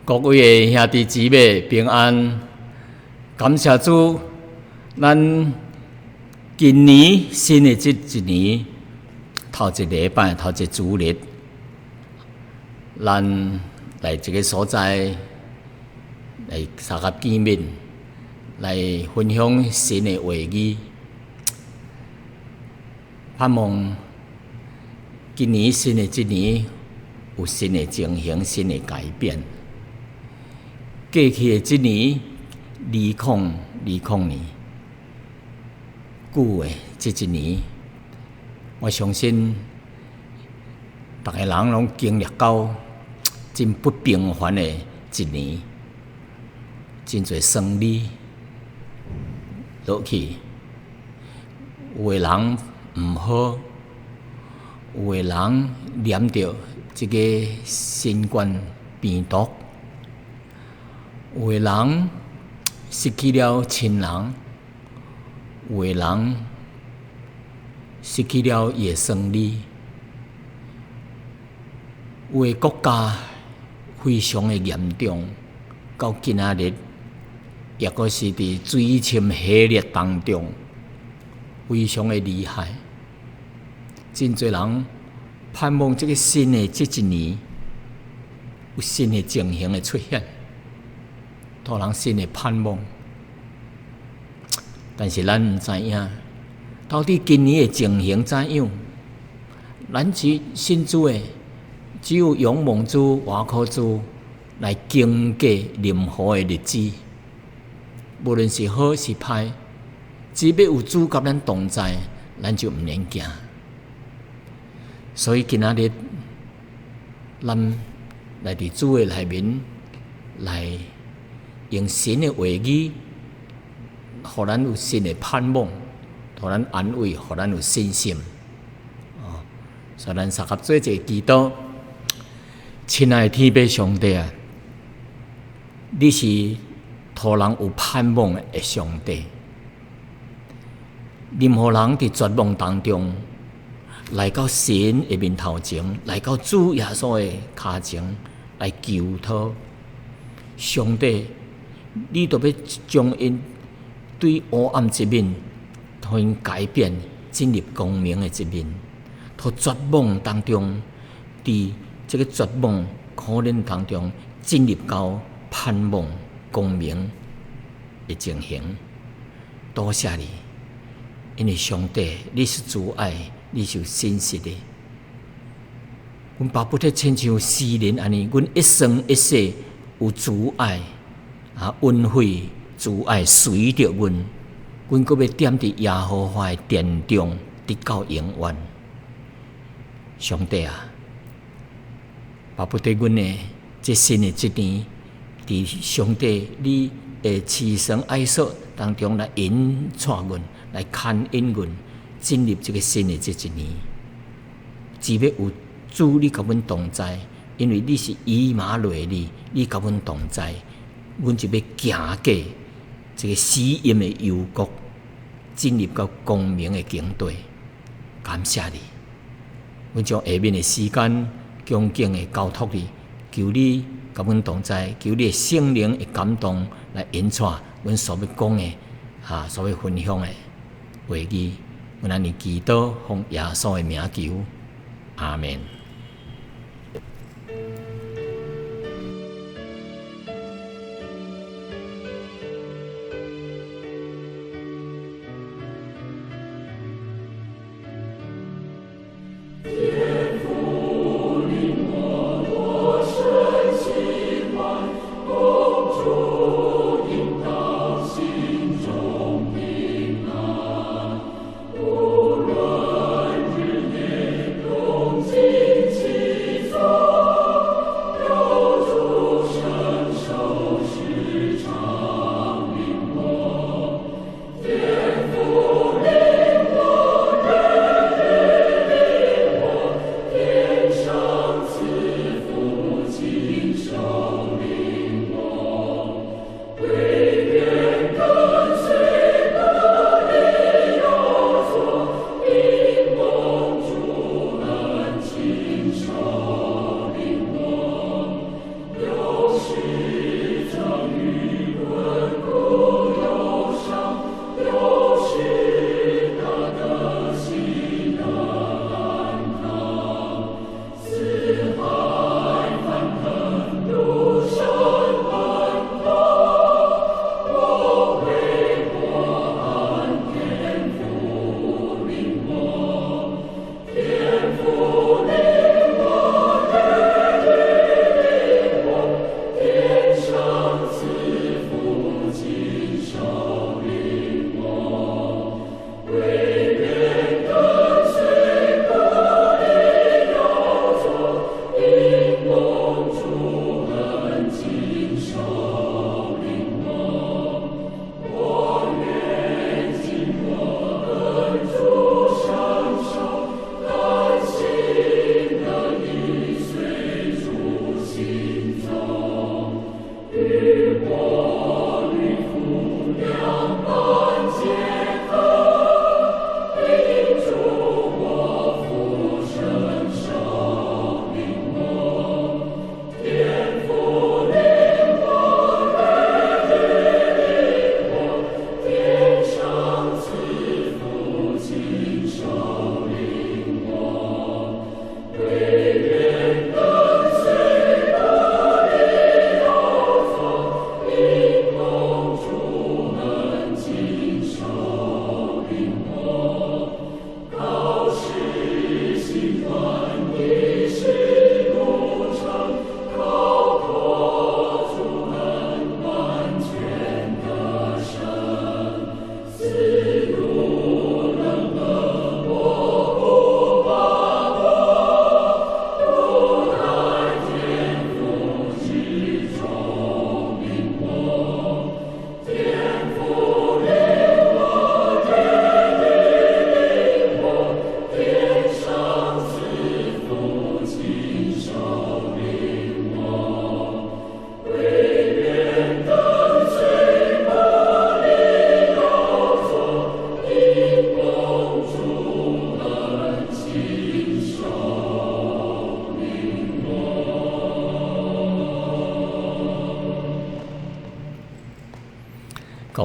各位的兄弟姊妹平安，感谢主，咱今年新的这一年头一礼拜头一主日，咱来这个所在来三合见面，来分享新的话语，盼望今年新的一年有新的情形、新的改变。过去的一年2020年，旧的这一年，我相信大家人拢经历到真不平凡的一年，真侪生理落去，有的人唔好，有的人染着这个新冠病毒。有的人失去了亲人，有的人失去了伊的生理，有的国家非常的严重，到今仔日也阁是伫水深火热当中，非常的厉害。真侪人盼望这个新的这一年有新的情形的出现。互人新的盼望，但是咱毋知影，到底今年的情形怎样？咱信主的，只有勇猛主、活靠主来经过任何的日子，无论是好是歹，只要有主甲咱同在，咱就毋免惊。所以今仔日，咱来伫主的内面来。用神的话语，互咱有新的盼望，互咱安慰，互咱有信心。所以咱三合做一个祈祷，亲爱的天父上帝啊，你是互人有盼望的上帝。任何人伫绝望当中，来到神的面头前，来到主耶稣的脚前来求讨，上帝。你都要将因对黑暗一面，互因改变，进入光明的一面。互绝望当中，伫这个绝望可怜当中，进入到盼望光明的情形。多谢你，因为上帝，你是主爱，你是有信实的。阮巴不得亲像诗人安尼，阮一生一世有主爱。恩惠主爱随着阮，阮阁要踮伫耶和华的殿中，直到永远。上帝啊，巴不得阮的这新的一年，伫上帝你的慈祥爱惜当中来引带阮，来牵引阮，进入这个新的这一年。只要有主你甲阮同在，因为你是以马内利，你甲阮同在。阮就要行过这个死荫的幽谷，进入到光明的境地。感谢你，阮将下面的时间恭敬的交托你，求你甲阮同在，求你的圣灵的感动来引带阮所要讲的所要分享的话语。阮安尼祈祷，奉耶稣的名求，阿门。See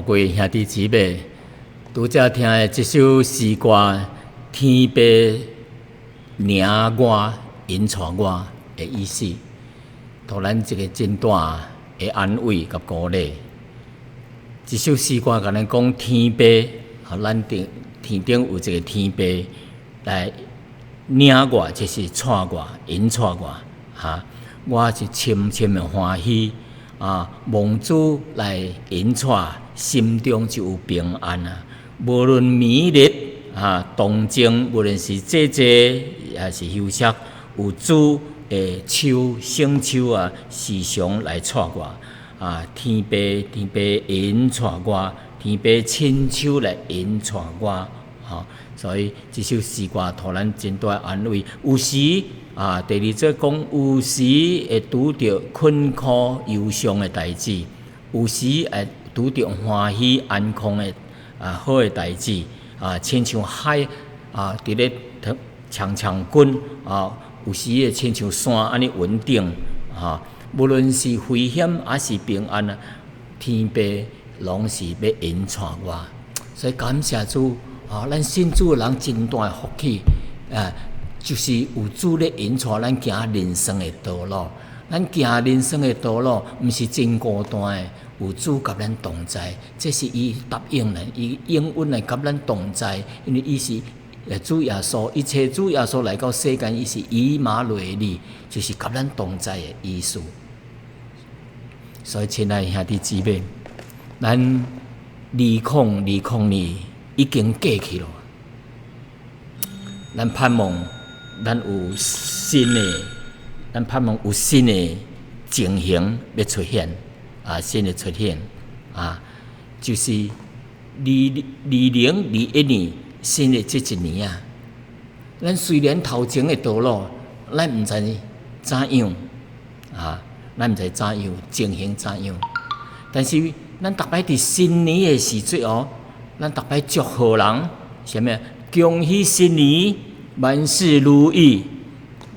各位兄弟姊妹，拄则听的这首诗歌，天父领我引带我的意思，互咱一个真大的安慰甲鼓励。这首诗歌甲咱讲天父，互咱天顶有一个天父来领我，就是带我、引带我，我是深深的欢喜蒙主来引带，心中就有平安啊！无论暝日动静，无论是坐也是休息，有主的手圣手时常来带我天父引带我，天父亲手来引带我所以这首诗歌互咱真大安慰。有时第二则讲，有时会拄着困苦忧伤的代志，有时会拄着欢喜安康的好的代志亲像海伫咧长长滚有时会亲像山安尼稳定无论是危险还是平安天父拢是要引带我，所以感谢主咱信主的人真大的福气就是有主咧引带咱行人生的道路。咱行人生的道路，毋是真孤单的，有主甲咱同在，这是伊答应咱，伊应允来甲咱同在，因为伊是主耶稣，一切主耶稣来到世间，伊是以马内利，就是甲咱同在的意思。所以，亲爱的兄弟姊妹，咱2020已经过去了，咱盼望咱有新的情形要出现新的出现就是2021年新的这一年咱虽然头前的道路咱毋知怎样咱毋知怎样情形怎样，但是咱逐摆伫新年的时阵咱逐摆祝贺人啥物恭喜新年，万事如意。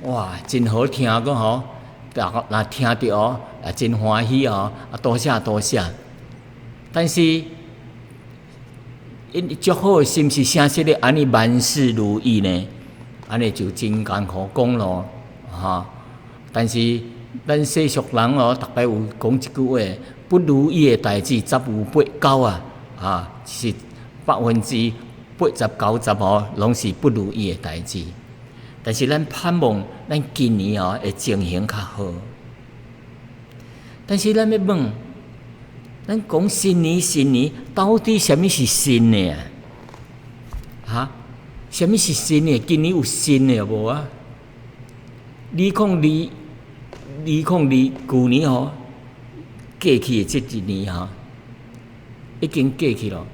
哇，真好听个若听着真欢喜多谢。但是祝贺是毋是诚实的安尼万事如意呢？安尼就真艰苦讲咯但是咱世俗人逐摆有讲一句话，不如意的代志十有八九是89%拢是不如意的代志。但是咱盼望咱今年会情形较好。但是咱要问，咱讲新年，到底什么是新的什么是新的？今年有新的无2020旧年过去的这一年已经过去了。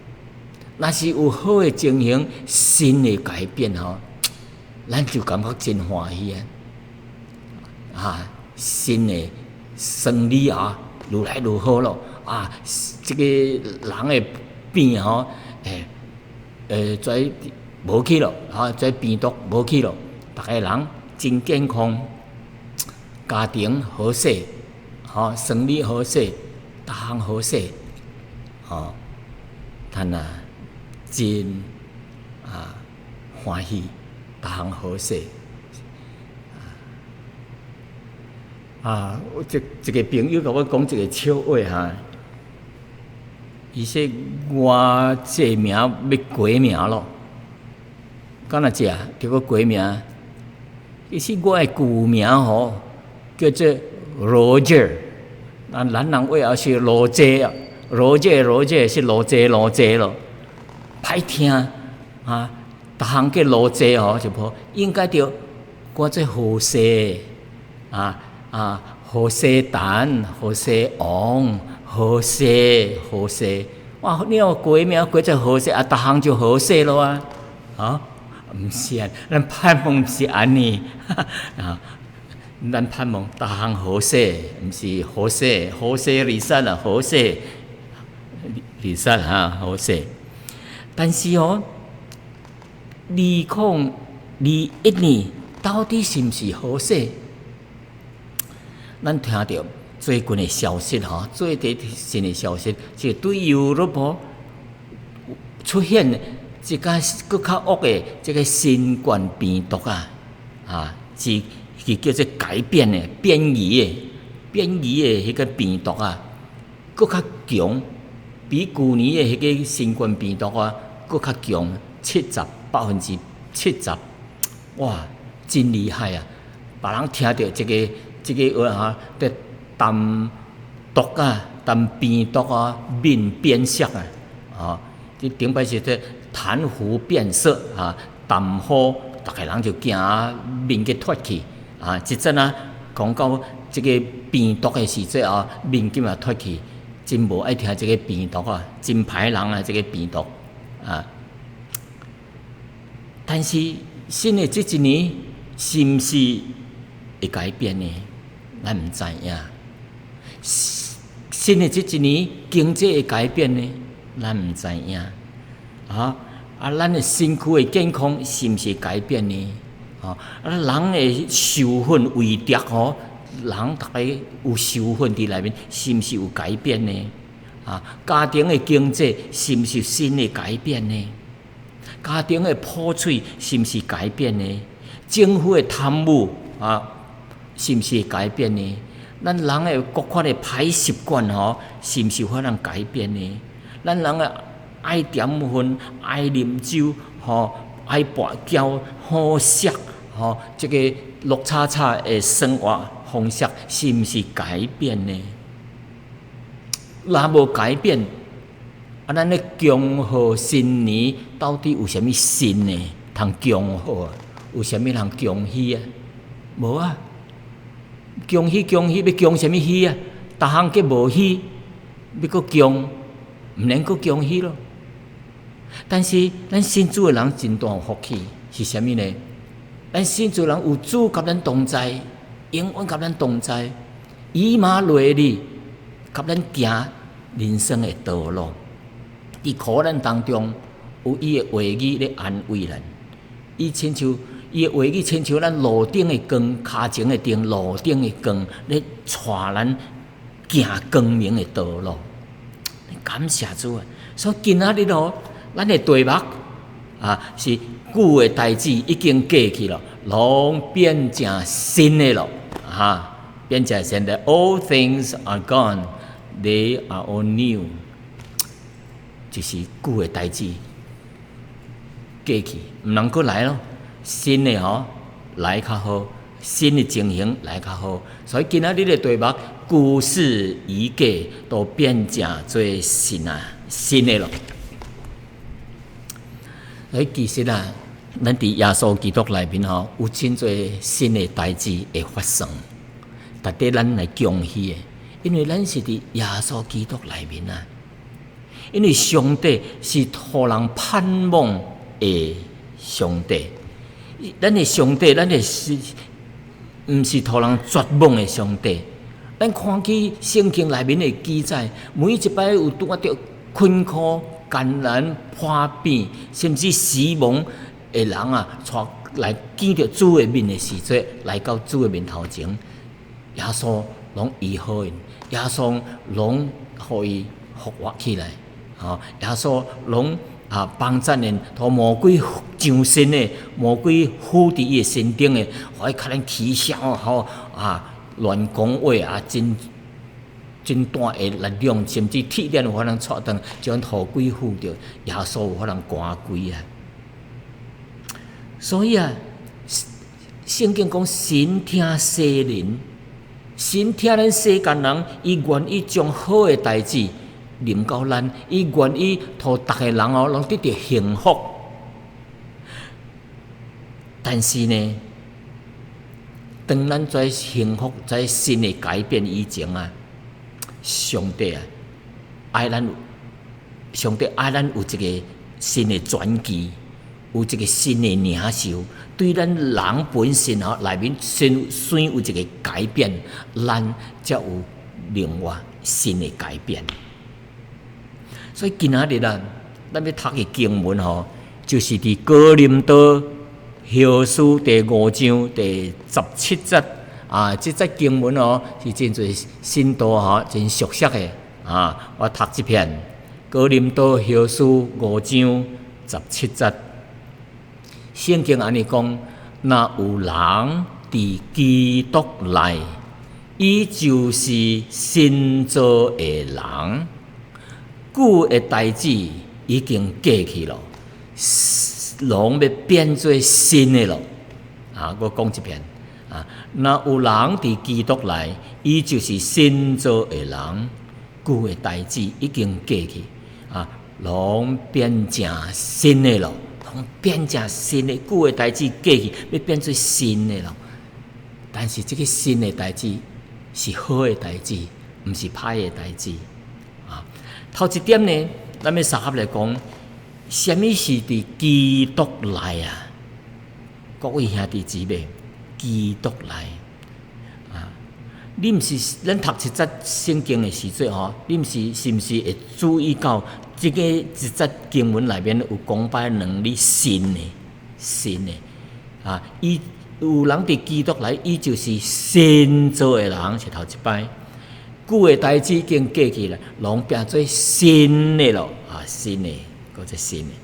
若是有好的情形，新的改变咱就感觉真欢喜新的生理愈来愈好咯这个人的病跩无去咯跩病毒无去咯，逐个人真健康，家庭和谐生理和谐，逐项和谐真欢喜，逐项和谐一个朋友甲我讲一个笑话伊说我这名要改名咯，敢若叫我改名，其实我的旧名叫做 Roger， 咱人话也是罗姐，Roger 是罗姐咯，歹听逐项叫罗姐就无，应该着我做何西何西蛋、何西王、何西，哇！你改名改做何西逐项就何西咯毋是咱盼望毋是安尼咱盼望逐项何西，毋是何西离散何西离散何西。但是2021年到底是毋是何西？咱听到最近的消息最近新的消息，就对犹太堡出现一个更较恶的这个新冠病毒是叫做改变的变异的迄个病毒更较强，比去年的迄个新冠病毒更较强70%，哇，真厉害啊！别人听到这个话在淡毒淡病毒面变色这顶摆是这痰糊变色淡雨，大家人就惊面给脱去即阵讲到这个病毒的时节面今脱去，真无爱听这个病毒真歹人这个病毒但是新的这一年是毋是会改变呢？咱毋知影。新的这一年经济会改变呢？咱毋知影。咱的身躯的健康是毋是改变呢？人的受份为德人大家有受份伫内面，是毋是有改变呢？家庭的经济是毋是新的改变呢？家庭的破碎是毋是改变呢？政府的贪污是毋是会改变呢？咱人的各款的歹习惯是毋是有法通改变呢？咱人的爱点烟、爱啉酒、爱跋筊、好色这个绿叉叉的生活方式是毋是改变呢？若无改变，咱咧恭贺新年到底有啥物新呢？通恭贺有啥物通恭喜无恭喜要恭啥物喜逐项皆无喜，要搁恭，毋免搁恭喜咯。但是咱信主的人真大福气是啥物呢？咱信主的人有主甲咱同在，永远甲咱同在，以马内利，甲咱行人生的道路。伫苦难当中，有伊的话语咧安慰咱。伊亲像伊的话语，亲像咱路顶的光，脚前的灯，路顶的光，咧带咱行光明的道路。感谢主所以今仔日咱的题目是旧的代志已经过去了，拢变成新的了变成新的。All things are gone, they are all new。就是旧的代志过去，毋通搁来咯。新的来较好，新的情形来较好。所以今仔日的题目，旧事已过，都变成做新的咯。所以其实咱伫耶稣基督内面有真侪新的代志会发生，值得咱来恭喜的，因为咱是伫耶稣基督内面因为上帝是互人盼望的上帝，咱的上帝，咱的是毋是互人绝望的上帝。咱看起圣经内面的记载，每一摆有拄着困苦、艰难、破病，甚至死亡的人带来见着主的面的时节，来到主的面头前，耶稣拢医好因，耶稣拢互伊复活起来。耶稣拢帮助因，互魔鬼上身的魔鬼附伫伊的身顶的，互伊较能起笑乱讲话真大的力量，甚至铁链有法通戳断，将土鬼附着，耶稣有法通赶鬼所以圣经讲神听世人，神听咱世间人，伊愿意将好的代志临到咱，伊愿意互逐个人拢得到幸福。但是呢，当咱在幸福、在新的改变以前上帝爱咱有一个新的传奇，有一个新的领袖，对咱人本身内面先有一个改变，咱才有另外新的改变。所以今仔日咱要读的经文就是伫哥林多后书第5章第17节即则经文哦是真侪深度真熟悉的我读一篇《哥林多后书》5章17節，聖經安尼講：若有人佇基督內，伊就是新造的人，舊的代志已經過去了，攏要變做新的了。我講一遍若有人佇基督內，伊就是新造的人，舊的代志已經過去攏變成新的了，攏變成新的，舊的代志過去，要變做新的了。但是這個新的代志是好的代志，唔是歹的代志頭一點呢，咱要三合來講，什麼是佇基督內各位兄弟姊妹，基督內你毋是咱讀一節聖經的時陣你毋是毋是會注意到這個一節經文內面有講擺兩字新的伊有人佇基督內，伊就是新造的人，是頭一擺。舊的代志已經過去了，攏變做新的咯新的，嗰隻新的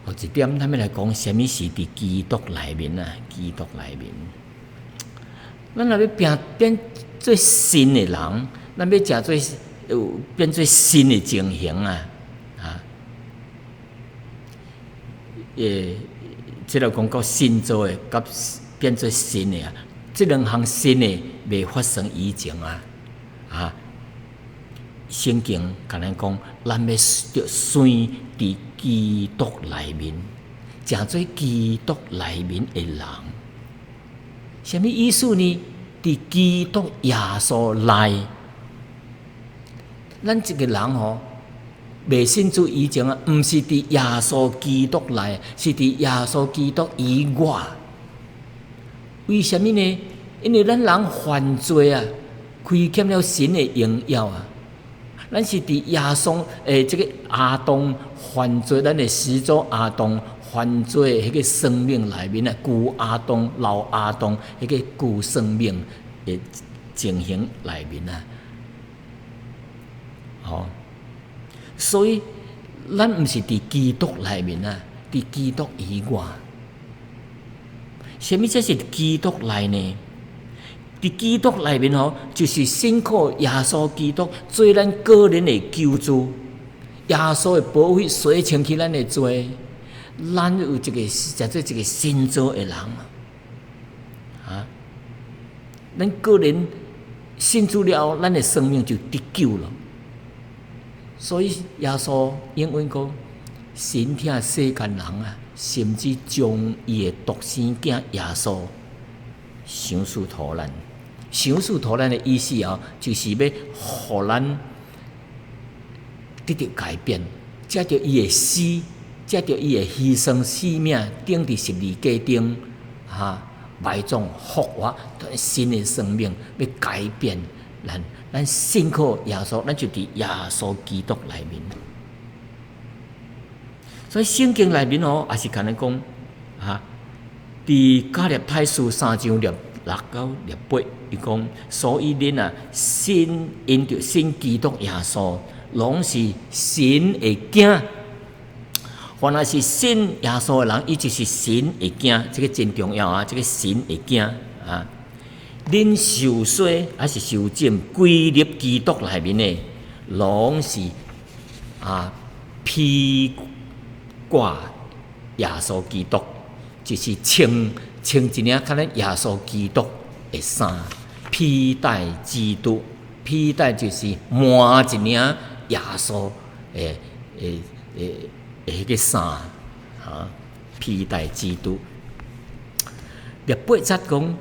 有一點，咱們來講，什麼是佇基督內面基督內面，咱若要變做新的人，咱要食做變做新的情形即個講到新造的，甲變做新的這兩項新的未發生以前聖經甲咱講，咱要着隨佇基督內面，成做基督內面的人。什麼意思呢？佇基督耶穌內，咱這個人未信主以前毋是佇耶穌基督內，是佇耶穌基督以外。為什麼呢？因為咱人犯罪虧欠了神的榮耀咱是佇耶穌這個亞當犯罪，咱的始祖亞當犯罪迄個生命內面舊亞當、老亞當迄個舊生命的情形內面所以咱毋是佇基督內面佇基督以外。什麼才是基督內呢？佇基督內面就是信靠耶穌基督做咱個人的救主，耶穌的寶血洗清去咱的罪，咱有一個叫做一個新造的人咱個人信主了，咱的生命就得救了。所以耶穌應允講，神疼世間人甚至將伊的獨生囝耶穌賞賜予咱。賞賜予咱的意思就是要互咱得到改變，藉着伊的死，藉着伊的犧牲生命，釘佇十字架頂埋葬復活，新的生命要改變咱信靠耶穌，咱就佇耶穌基督內面。所以聖經內面也是跟咱講佇加勒太書3章6到8，伊講，所以恁因着信基督耶穌，攏是神的囝。凡係是信耶穌的人，伊就是神的囝，這個真重要這個神的囝恁受洗還是受浸歸入基督內面的，攏是披掛耶穌基督，就是穿一領可能耶穌基督的衫，披戴基督，披戴就是換一領耶穌迄個衫披戴基督。第8節講，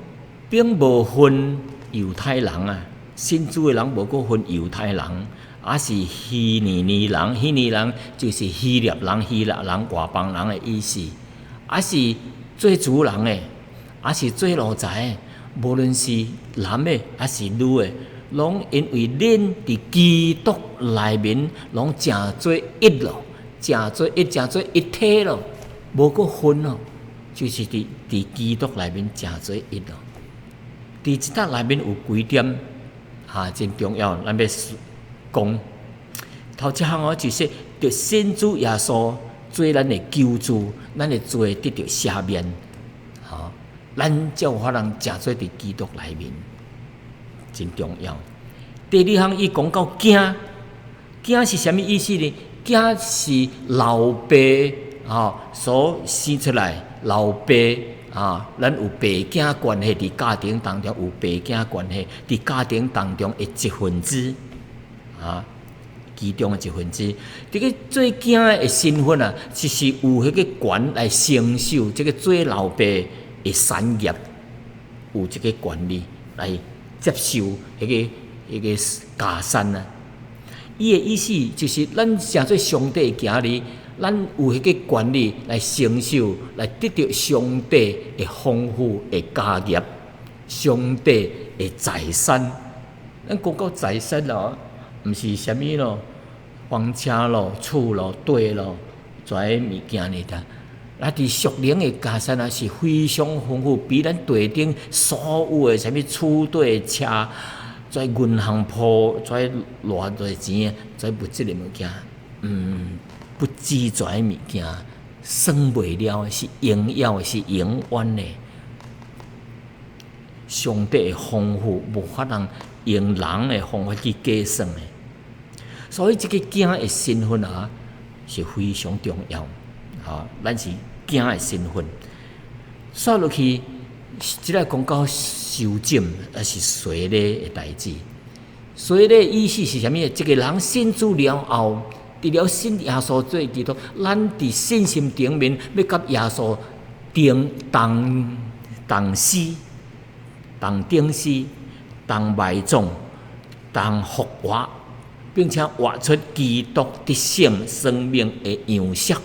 並無分猶太人信主的人無個分猶太人，也是希尼尼人，希尼人就是希臘人、希臘人、外邦人的意思，也是做主人的，也是做奴才的，無論是男的還是女的，攏因為恁佇基督內面，攏誠做一咯，誠做一體咯，無個分咯。就是伫基督内面诚做一咯。伫即搭内面有几点真重要，咱要讲。头一项就是着先主耶稣做咱的救主，咱的罪得到赦免，咱才有法通诚做伫基督内面，真重要。第二项，伊讲到囝，囝是啥物意思呢？囝是老爸所生出来，老爸咱有爸囝关系，伫家庭当中有爸囝关系，伫家庭当中的一份子其中的一份子。这个做囝的身份就是有迄个权来承受这个做老爸的产业，有这个权利来接受迄个家产伊的意思就是咱成做上帝的儿女，咱有迄个权利来承受，来得到上帝的丰富的家业，上帝的财产。咱讲到财产毋是啥物咯，房车咯、厝咯、地咯，遮个物件呢的。伫属灵的家产是非常丰富，比咱地顶所有的啥物厝地车。在银行铺，在偌侪钱，在物质的物件，不止在物件，算袂了，是荣耀的，是永远的。上帝的丰富，无法通用人的方法去计算的。所以，这个囝的身份是非常重要。咱是囝的身份。说落去，即个讲到受浸，是洗礼的代志。洗礼意思是啥物？一个人信主了后，除了信耶稣做基督，咱伫信心顶面要甲耶稣同死、同钉死、同埋葬、同复活，并且活出基督的生命的样式。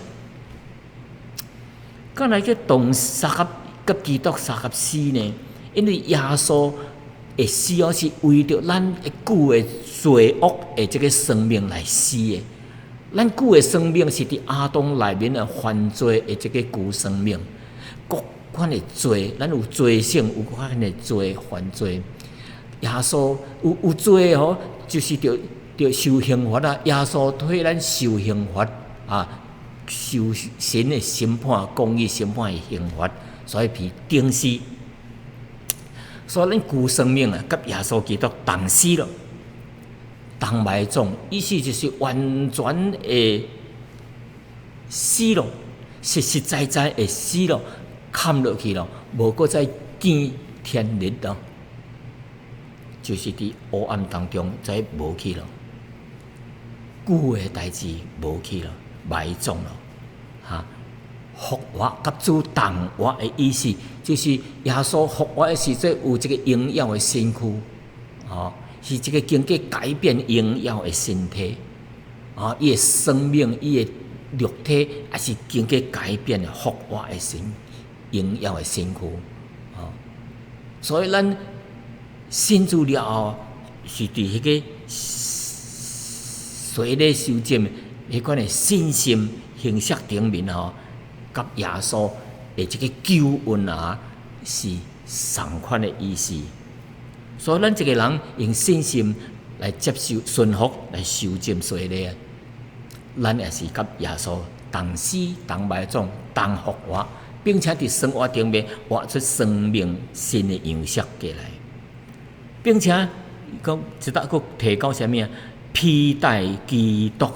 敢来去同杀甲基督杀合死呢？因为耶稣的死是为着咱旧的罪恶的这个生命来死的。咱旧的生命是伫亚当内面的犯罪的这个旧生命，各款的罪，咱有罪性，有各款的罪犯罪。耶稣有罪就是着受刑罚耶稣替咱受刑罚受神的审判、公义审判的刑罚，所以被钉死。所以咱旧生命甲耶稣基督同死了，同埋葬，意思就是完全的死了，实实在在的死了，砍落去了，无搁再见天日了，就是伫黑暗当中再无去了，旧的代志无去了，埋葬了。复活甲主同活的意思，就是耶稣复活的时阵有这个荣耀的身躯，是这个经过改变荣耀的身体，伊的生命、伊的肉体也是经过改变的复活的荣耀的身躯，所以咱信主了后，是伫迄个洗礼受浸迄款的信心形式顶面甲耶稣的这个救恩是同款的意思。所以咱一个人用信心来接受、顺服来受浸洗礼，咱也是甲耶稣同死、同埋葬、同复活，并且伫生活顶面活出生命新的样式过来，并且讲一搭佫提到啥物披戴基督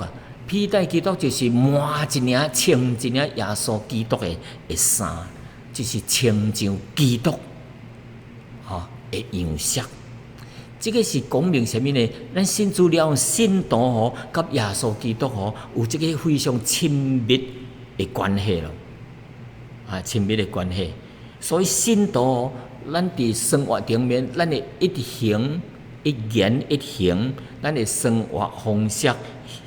披戴基督就是换一领、穿一领耶稣基督的衫，就是穿上基督的样式。这个是讲明啥物呢？咱信主了，信徒甲耶稣基督有这个非常亲密的关系咯，亲密的关系。所以信徒咱伫生活顶面，咱的一行、一言、一行，咱的生活方式。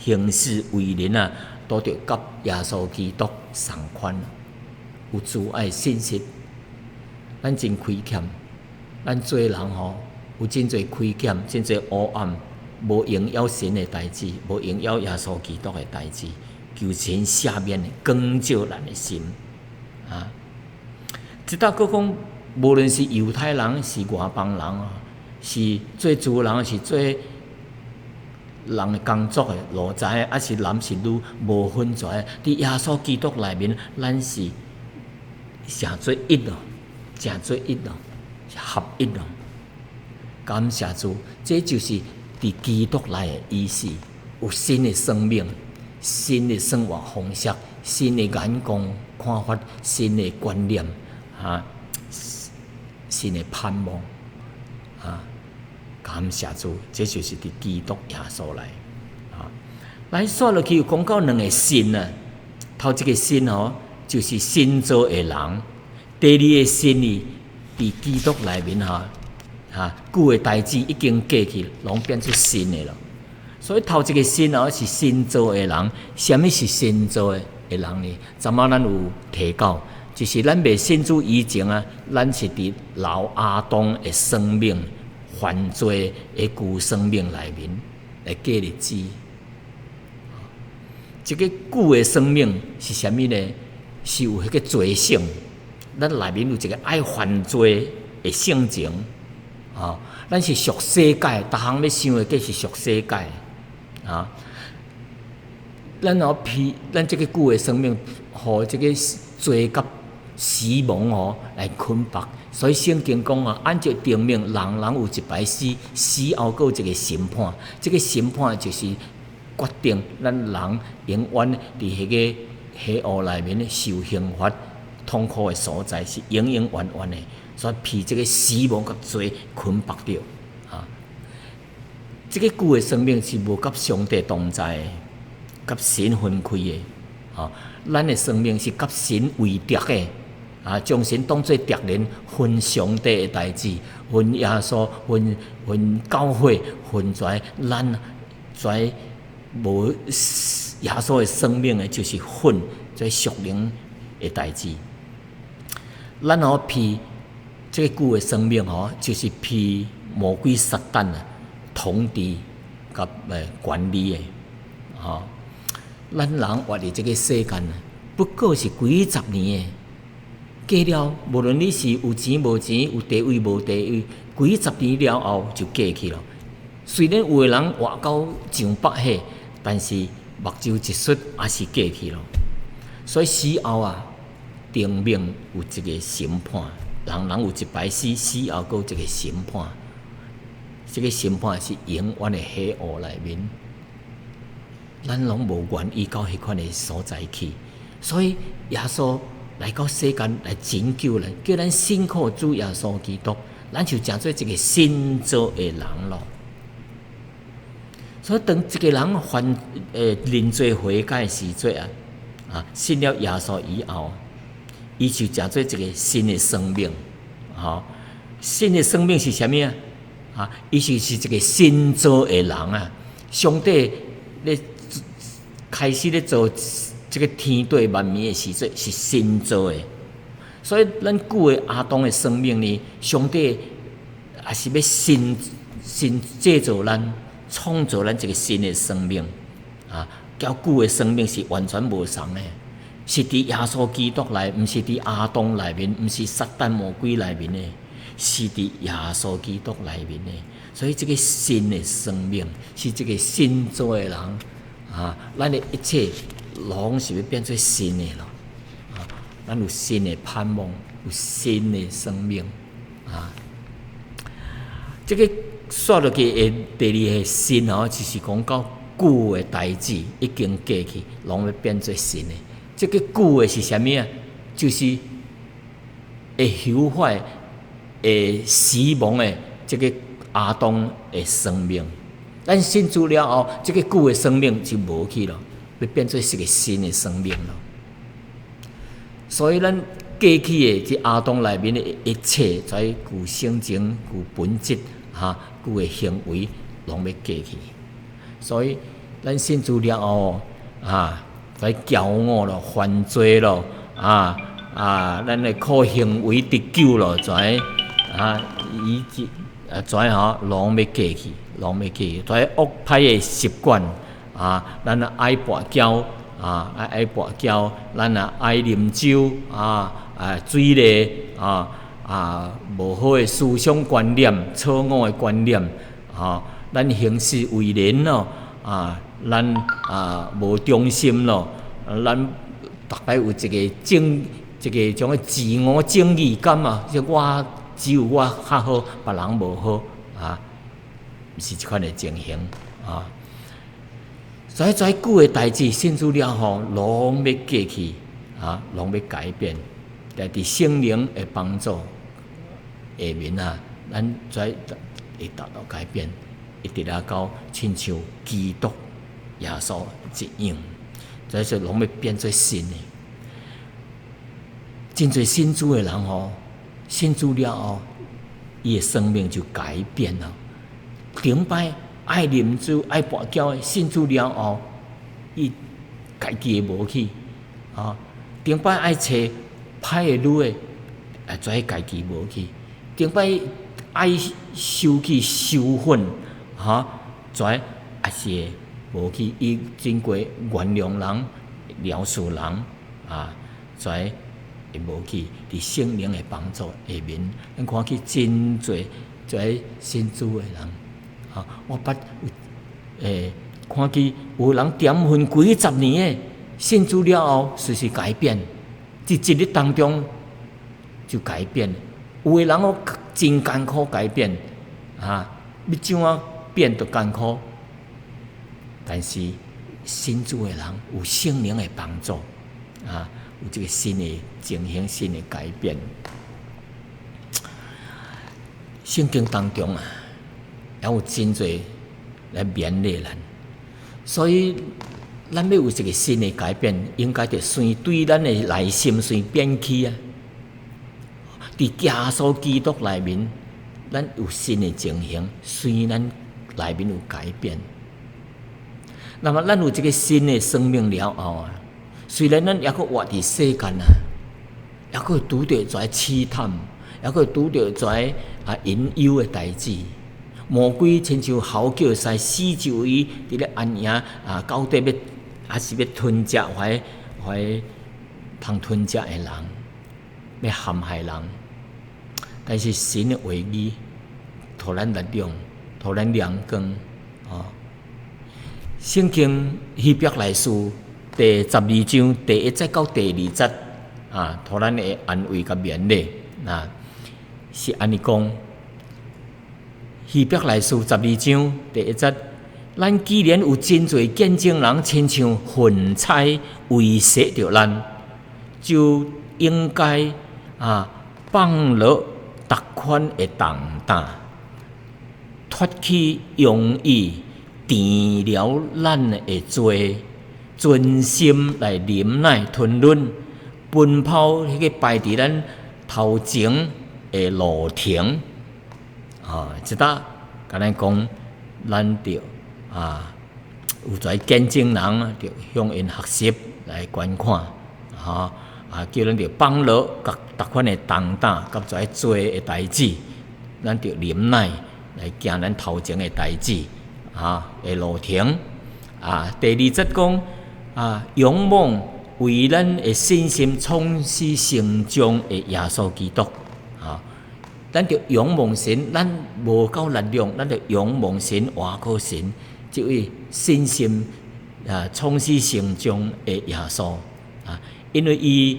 行事为人都着甲耶稣基督同款，有主爱信息。咱真亏欠，咱做人有真侪亏欠，真侪黑暗，无荣耀神的代志，无荣耀耶稣基督的代志，求神赦免，光照咱的心即搭佫讲，无论是犹太人是外邦人啊，是做主人是做人的工作的奴才，还是男是女，无分在。伫耶稣基督内面，咱是成做一咯，成做一咯，合一咯。感谢主，这就是伫基督内的意思，有新的生命、新的生活方式、新的眼光看法、新的观念新的盼望感谢主，这就是伫基督耶稣内来说落去有讲到两个新啊，头一个新就是新造的人，第二个新哩伫基督内面旧的代志已经过去，拢变出新的了。所以头一个新是新造的人，什么是新造的人呢？昨仔咱有提到，就是咱未信主以前咱是伫老亚当的生命、犯罪的旧生命内面来过日子。这个旧的生命是什么呢？是有迄个罪性，咱内面有一个爱犯罪的性情咱是属世界，逐项要想的皆是属世界咱这个旧的生命，互这个罪甲死亡来捆绑。所以圣经讲按照定命，人有一摆死，死后还有一个审判。这个审判就是决定咱人永远伫迄个黑暗内面受刑罚、痛苦的所在，是永永远远的。所以被这个死亡甲罪捆绑着这个旧的生命是无甲上帝同在的，甲神分开的咱的生命是甲神为敌的将神当作敌人，分上帝的代志，分耶稣，分教会，分跩咱跩无耶稣的生命的，就是分跩属灵的代志。咱被这个旧的生命就是被魔鬼撒旦统治甲管理的咱人活伫这个世间不过是几十年的，过了无论你是有钱无钱、有地位无地位，几十年了后就过去了。虽然有的人活到上百岁，但是目睭一瞬也是过去了。所以死后定命有一个审判，人有一摆死，死后还有一个审判。这个审判是永远的黑暗内面，咱拢无愿意到迄款的所在去。所以耶稣来到世间来拯救咱，叫咱信靠主耶稣基督，咱就成做一个新造的人咯。所以当一个人认罪悔改时阵信了耶稣以后，伊就成做一个新的生命新的生命是啥物伊就是一个新造的人上帝咧开始咧做这个天地万物的时阵是新造的，所以咱旧的亚当的生命呢，上帝也是要新制造咱，创造咱一个新的生命叫旧的生命是完全无同的，是伫耶稣基督内，毋是伫亚当内面，毋是撒旦魔鬼内面的，是伫耶稣基督内面的。所以这个新的生命是这个新造的人咱的一切拢是要变做新的咯咱有新的盼望，有新的生命这个说落去的第二个新就是讲到旧的代志已经过去，拢要变做新的。这个旧的是啥物就是会朽坏、会死亡的这个亚当的生命。咱信主了后，这个旧的生命就无去了，要变做是个新的生命了。所以咱过去的这亚当内面的一切，在旧性情、旧本质旧的行为，拢要过去。所以咱信主了后在骄傲咯、犯罪咯咱的靠行为得救咯，以及拢要过去，拢要过去。在恶歹的习惯咱爱跋筊爱跋筊，咱爱啉酒水类无好诶思想观念、错误诶观念咱行事为人咱无忠心咱大概有一个种诶自我正义感即我只有我较好，别人无好是即款诶情形在久诶代志，信主了后，拢要过去拢要改变，但伫圣灵诶帮助下面咱会达到改变，一直到亲像基督耶稣一样，所以说拢要变做新诶。真侪信主诶人信主了后，伊诶生命就改变了。顶摆爱啉酒、爱跋筊诶，信主了后，伊家己诶无去顶摆爱找歹诶女诶，跩家己无去。顶摆爱收去收粉跩也是会无去。伊经过原谅人、饶恕人跩会无去。伫圣灵诶帮助下面，咱看去真侪信主诶人我捌看去有人点分几十年诶，信主了后随时改变，伫一日当中就改变。有诶人真艰苦改变要怎变都艰苦，但是信主诶人有圣灵诶帮助有这个新诶情形、新诶改变。圣经当中也有真侪来勉励咱，所以咱要有一个新诶改变，应该着先对咱诶内心先变起伫耶稣基督内面，咱有新诶情形，虽咱内面有改变。那么咱有一个新诶生命了后虽然咱还佫活伫世间还佫拄着一些试探，还佫拄着一些引诱诶代志。魔鬼亲像嚎叫使死就伊伫咧安营到底还是要吞食通吞食诶人，要陷害人。但是神诶话语，互咱力量，互咱亮光圣经希伯来书第12章第1节到第2节互咱会安慰甲勉励是安尼讲。希伯来书12章第1节，咱既然有真侪见证人亲像云彩威胁着咱，就应该放落逐款的重担，脱去容易填了咱的罪，专心来忍耐吞忍，奔跑迄个排伫咱头前的路程。即搭甲咱讲，咱着有一个见证人着向因学习来观看叫咱着放落逐款的重担，甲一个做的代志，咱着忍耐来行咱头前的代志的路程第2节讲仰望为咱的信心创始成终的耶稣基督咱着仰望神，咱无够力量，咱着仰望神，倚靠神，这位信心创始成终的耶稣因为伊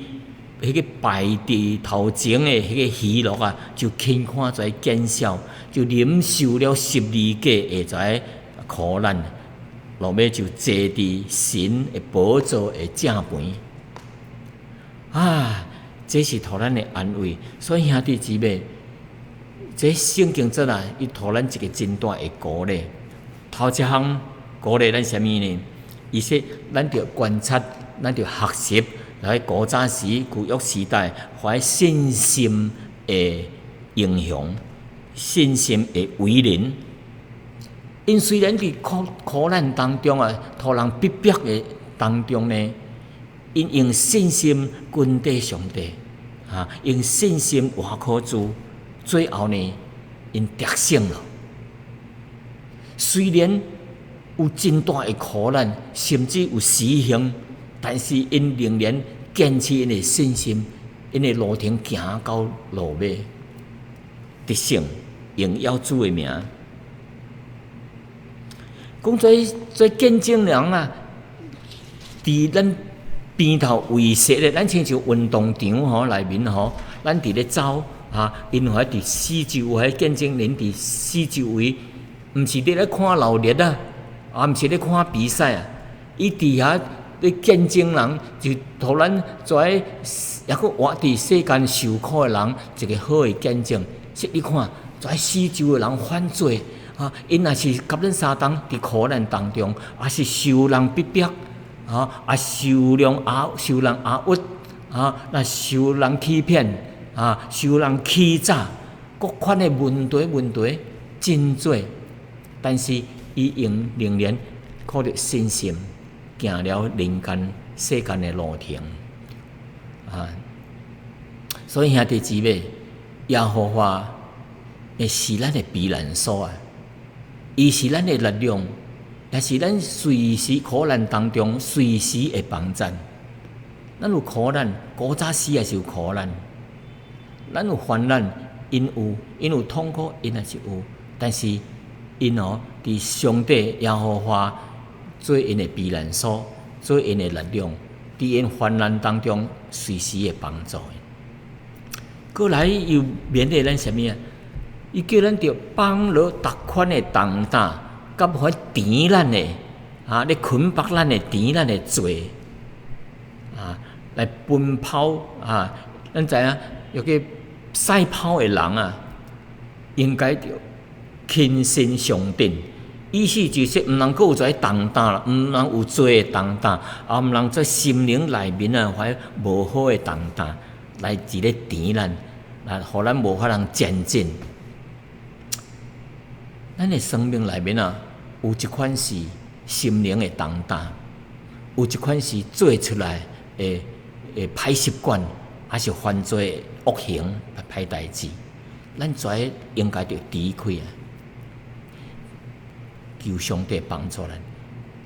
迄个排伫头前的迄个喜乐就轻看在见效，就忍受了12架的苦难，落尾就坐伫神的宝座的正旁这是互咱的安慰。所以兄弟姊妹，这圣经节伊互咱一个真大的鼓励。头一项鼓励咱什么呢？伊说咱着观察，咱着学习来古早时旧约时代怀信心的英雄，信心的伟人。因虽然伫苦难当中互人逼迫的当中呢，因用信心跟对上帝用信心倚靠主，最后呢，因得胜了。虽然有真大的苦难，甚至有死刑，但是因仍然坚持因的信心，因的路程行到落尾，得胜荣耀主的名。讲做见证人啊，伫咱边头围设咧，咱亲像运动场吼内面吼，咱伫咧走啊，因还伫四周围见证人伫四周围，毋是伫咧看闹热啊，毋是咧看比赛啊，伊伫遐咧见证人，就互咱跩抑佫活伫世间受苦的人一个好的见证。说你看，跩四周的人犯罪。啊，因也是甲咱相同伫苦难当中，也是受人逼迫，也受人压屈，那受人欺骗，受人欺诈，各款的问题真多。但是伊仍然靠着信心，行了人间世间的路程。所以兄弟姊妹，耶和华会是咱的避难所啊！伊是咱的力量，也是咱随时苦难当中随时的帮助。咱有苦难，古早时也是有苦难；咱有患难，因有痛苦，因也是有。但是因伫上帝耶和华做因的避难所，做因的力量，伫因患难当中随时的帮助。过来又勉励咱什么啊？伊叫咱着放落逐款的重担，甲迄甜咱的咧捆绑咱的甜咱的罪来奔跑咱知影有个赛跑的人啊，应该着轻身上阵，意思就是毋通佫有跩重担啦，毋通有罪的重担，也毋通在心灵内面怀无好的重担来一个甜咱，互咱无法通前进。咱的生命内面有一款是心灵的重担，有一款是做出来的歹习惯，还是犯罪恶行歹代志，咱跩应该着离开求上帝帮助咱。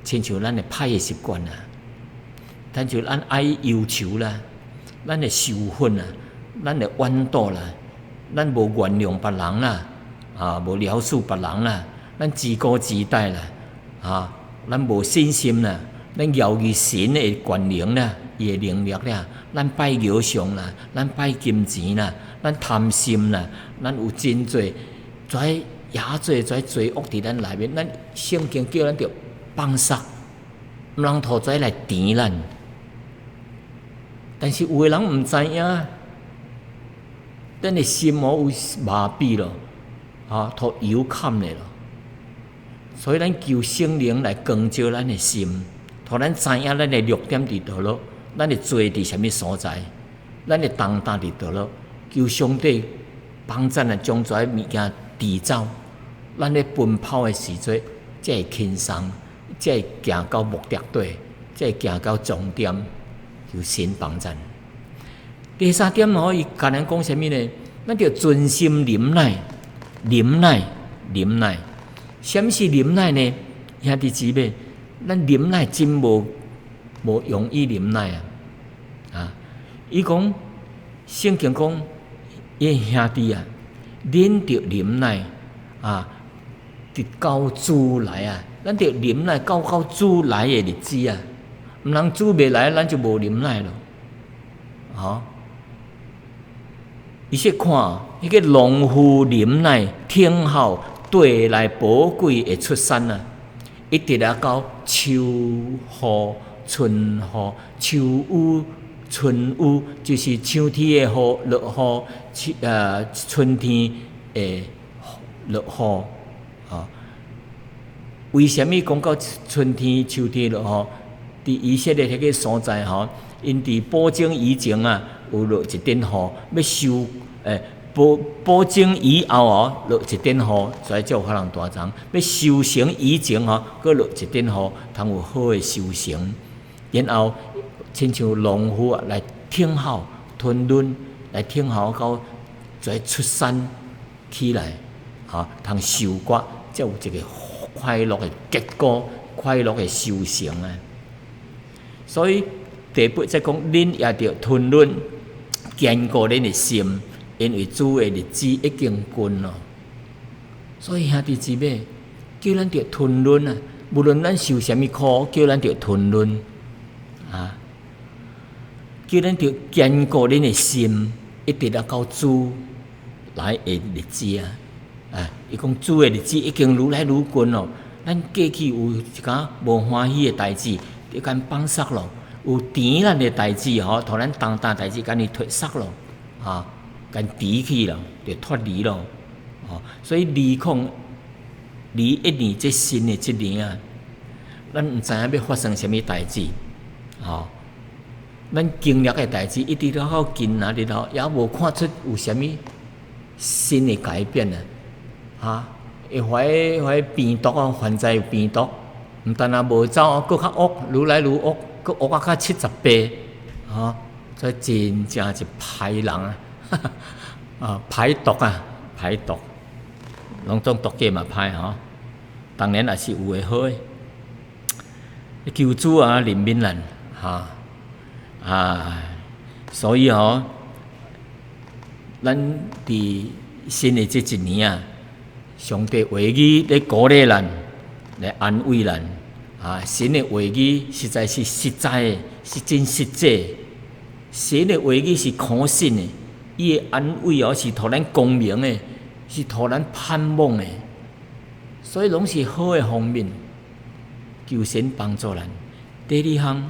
亲像咱的歹的习惯咱就咱爱忧愁啦，咱的受愤咱的怨妒啦，咱无原谅别人啦。无饶恕别人啦，咱自高自大啦，咱无信心啦，咱摇于神的权能啦，伊的能力啦，咱拜偶像啦，咱拜金钱啦，咱贪心啦，咱有真侪压罪罪恶伫咱内面，咱圣经叫咱着放撒，毋通互跩来甜咱。但是有的人毋知影，咱的心有麻痹咯。互油砍咧咯，所以咱求圣灵来光照咱的心，互咱知影咱的弱点伫倒落，咱的罪伫什么所在，咱的重担伫倒落，求上帝帮咱将跩物件提走，咱咧奔跑的时阵，才会轻松，才会行到目的地，才会行到终点，求神帮咱。第三点伊甲咱讲什么呢？咱着专心忍耐。忍耐，什么是忍耐呢？兄弟姊妹，咱忍耐真无容易忍耐伊讲圣经讲，兄弟恁着忍耐直到主来咱着忍耐到主来的日子毋通主未来，咱就无忍耐咯。伊说看，迄个农夫忍耐听候地内宝贵的出产一直到秋雨春雨，秋雨春雨就是秋天的雨落雨，春天的落雨为什么讲到春天、秋天落雨？伫以色列迄个所在因伫播种以前有落一点雨，要收播种以后落一点雨，所以才有法通大长。要收成以前搁落一点雨，通有好的收成。然后亲像农夫来听候吞润，来听候到跩出产起来，通收割，才有一个快乐的结果，快乐的收成所以第八则讲，恁也着吞忍，坚固恁的心，因为主的日子已经近了。所以兄弟姊妹，叫咱着吞忍啊！无论咱受什么苦，叫咱着吞忍啊！叫咱着坚固恁的心，一直到主来的日子啊！伊讲主的日子已经愈来愈近咯。咱过去有一件无欢喜的代志，就干放杀咯；有甜咱的代志吼，互咱重大代志，干伊脱杀咯，干离去咯，就脱离咯。所以2021年这新的一年啊，咱毋知影要发生什么代志，咱经历的代志一直到今仔日咯，也无看出有什么新的改变啊！怀病毒啊，犯罪病毒，毋但啊无走，搁较恶，愈来愈恶，搁恶啊较70倍，所以真正是歹人歹毒啊，歹毒。拢总毒计嘛歹当然也是有诶好诶。求主啊，怜悯咱所以咱伫新诶这一年啊，上帝话语咧鼓励咱，来安慰咱神诶话语实在是实在诶，是真实际。神诶话语是可信诶，伊诶安慰是互咱光明诶。是互咱盼望的，所以拢是好的方面。求神帮助咱。第二项，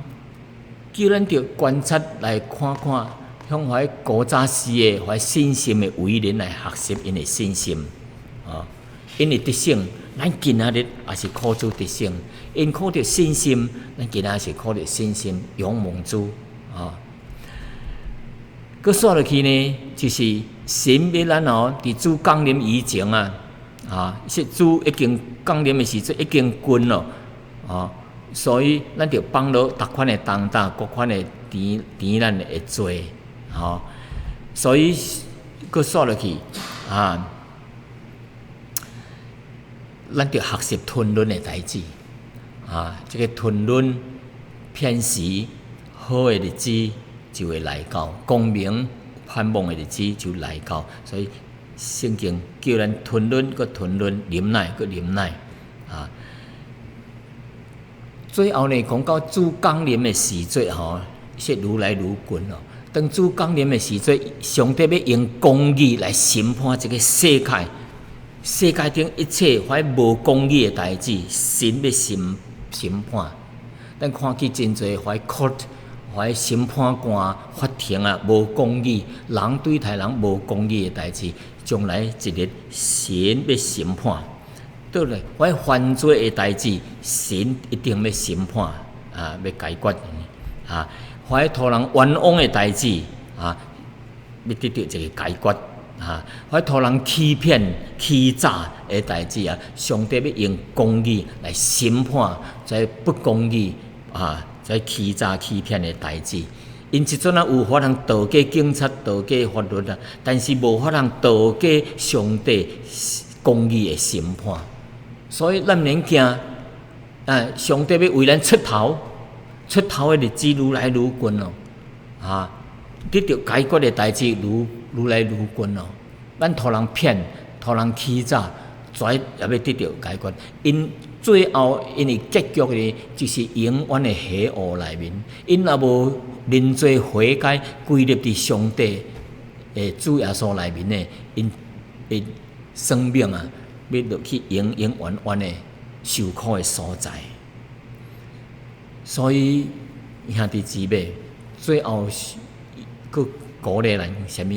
叫咱着观察来看看，向怀古早时的怀信心的伟人来学习因的信心因的得胜，咱今仔日也是靠主得胜，因靠着信心，咱今仔日是靠着信心仰望主佮说落去呢，就是神要咱伫主降临以前说主已经降临的时阵已经近了所以咱着放落逐款的重担，各款的甜咱会做所以佮说落去咱着学习吞忍的代志这个吞忍片时好的日子就会来到，光明盼望的日子就来到，所以圣经叫咱吞忍，佮吞忍；忍耐，佮忍耐最后呢，讲到主降临的时节是愈来愈近咯。当主降临的时节，上帝要用公义来审判这个世界，世界顶一切怀无公义的代志，神要审判。咱看见真侪怀 court。怀审判官、法庭无公义，人对待人无公义的代志，将来一日神要审判。倒来，怀犯罪的代志，神一定要审判要解决怀互人冤枉的代志要得到一个解决怀互人欺骗、欺诈的代志上帝要用公义来审判在不公义在欺诈欺骗的代志，因即阵有法通逃过警察、逃过法律但是无法通逃过上帝公义的审判。所以咱毋免惊上帝要为咱出头的日子愈来愈近咯得到解决的代志愈来愈近咯。咱互人骗、互人欺诈，跩也要得到解决。因最后，因为结局呢，就是永远的喜恶内面。因若无认罪悔改，归入伫上帝的主耶稣内面呢，因的生命要落去永远的受苦的所在。所以兄弟姊妹，最后佮鼓励咱什么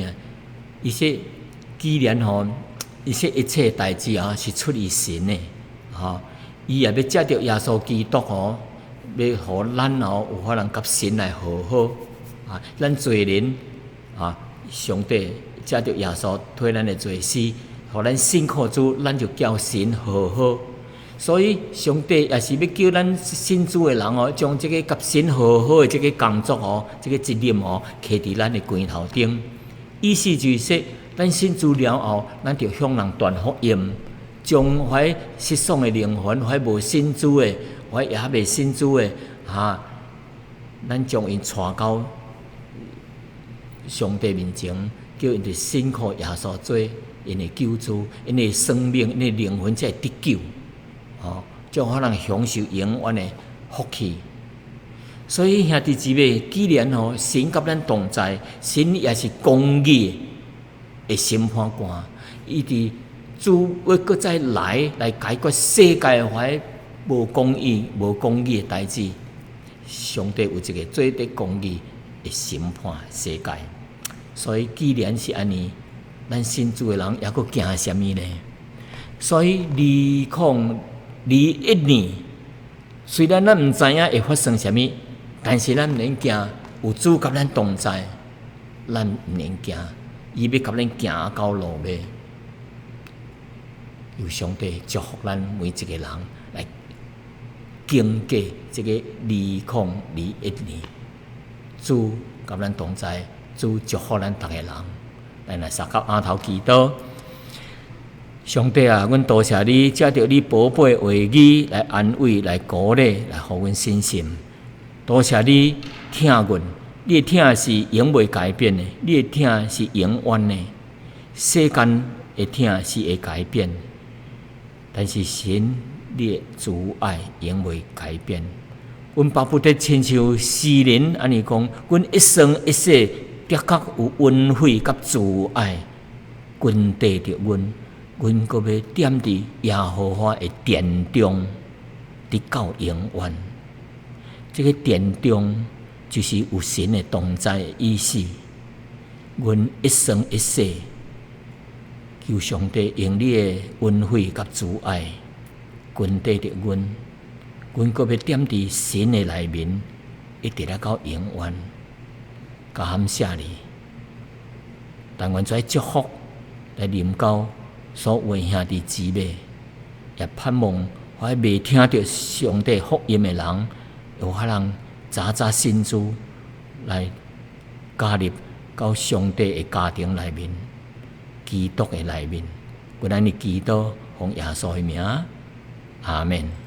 伊说，既然伊说一切代志是出于神的伊也要借着耶稣基督要互咱有法通甲神来和好咱罪人上帝借着耶稣替咱的罪死，互咱信靠主，咱就叫神和好。所以上帝也是要叫咱信主的人将这个甲神和好的这个工作这个责任摕伫咱的肩头顶。意思就是说，咱信主了后，咱就向人传福音。将怀失丧的灵魂，怀无信主的，怀也未信主的咱将因带到上帝面前，叫因的信靠耶稣做因的救主，因的生命、因的灵魂才会得救。将可能享受永远的福气。所以兄弟姊妹，既然神甲咱同在，神也是公义的审判官，伊伫主要搁再来解决世界怀无公义的代志。上帝有一个最得公义的审判世界。所以既然是安尼，咱信主的人还阁惊什么呢？所以2021年，虽然咱毋知影会发生什么，但是咱毋免惊，有主甲咱同在，咱毋免惊，伊要甲咱行到路尾。由上帝祝福咱每一个人来经过这个2021年，主甲咱同在，主祝福咱逐个人。咱来三角额头祈祷。上帝啊，阮多谢你，借着你宝贝话语来安慰、来鼓励、来互阮信心。多谢你听阮，你的听是永袂改变的，你的听是永远的。世间的听是会改变，但是神你的慈爱永袂改变。阮巴不得亲像诗人安尼讲，阮一生一世的确有恩惠甲慈爱，均得着阮。阮阁要踮伫耶和华的殿中，直到永远。这个殿中就是有神的同在的意思。阮一生一世，求上帝用你的恩惠甲慈爱，均得着阮。阮阁要踮伫神的内面，一直到永远。感谢你，但愿在祝福来临到所有兄弟姊妹，也盼望还未听到上帝福音的人，有可能早信主来加入到上帝的家庭内面、基督的内面。阮安尼祈祷，奉耶稣的名，阿门。